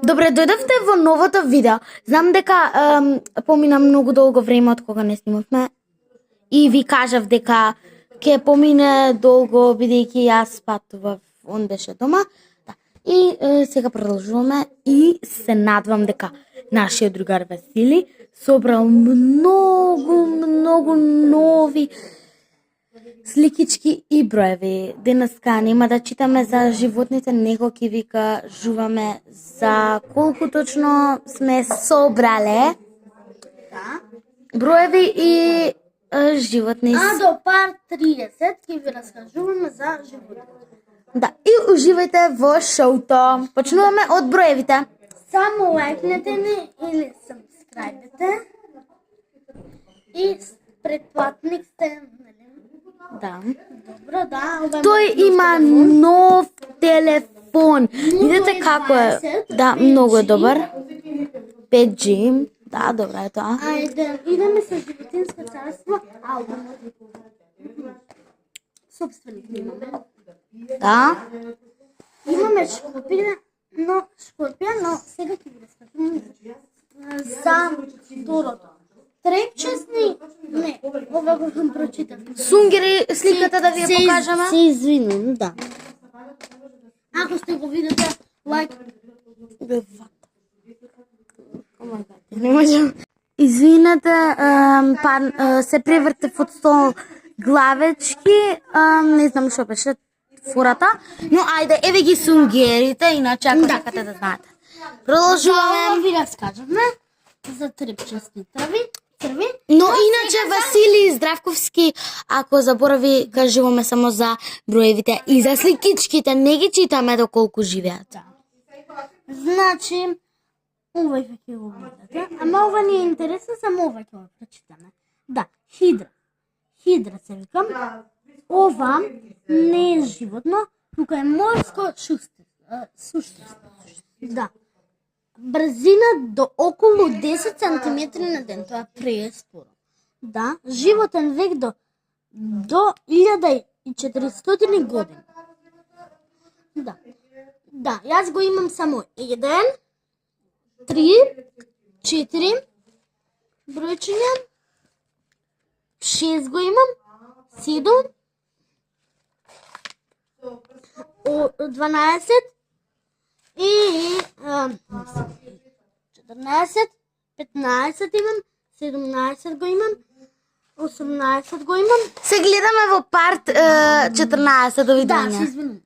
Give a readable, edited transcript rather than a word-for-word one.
Добре, дојдовте во новото видео. Знам дека помина многу долго време од кога не снимавме. И ви кажав дека ќе помине долго бидејќи јас патував, он беше дома. Да. И сега продолжуваме и се надвам дека нашиот другар Васили собрал многу нови сликички и броеви. Денеска нема да читаме за животните, него ќе ви кажуваме за колку точно сме собрале броеви и животни. А до пар 30 ќе ви раскажуваме за животните. Да, и уживајте во шоуто. Почнуваме од броевите. Само лајкнете ни или сабскрајбете и предплатник сте, нели? Да. Добро, да. Тој има нов телефон. Видете како е. Да, многу е добар. 5G. Да, добра е тоа. Ајде, идеме со животинско царство, албумот. Собственик имаме. Да. Имаме шкорпија, но сега ќе ви раскажувам за второто. Трепчесни, не, ова го прочитав. Сунгери, сликата да ви ја покажеме. Се извинувам, да. Ако сте го видите, лайк. Не можам. Извинете, се превртев од стол главечки, не знам што беше фурата, но ајде, еве ги сунгерите, иначе ако сакате да знаете. Продолжуваме. Ви раскажавме за трепчести трви. Но иначе Васили Здравковски, ако заборави, кажуваме само за броевите и за сликичките, не ги читаме доколку живеат. Значи, ова ќе го видите, ама ова не е интересно, само ова ќе го прочитаме. Да, хидра. Хидра се викам. Ова не е животно, тука е морско суштество. Да. Брзина до околу 10 см на ден, тоа е преспоро. Да, животен век до 1400 години. Да, јас го имам само 1, 3, 4 бројчиња, 6 го имам, 7, 12 и 14, 15 имам, 17 го имам, 18 го имам. Се гледаме во парт 14, Да, довидење. се извинувам.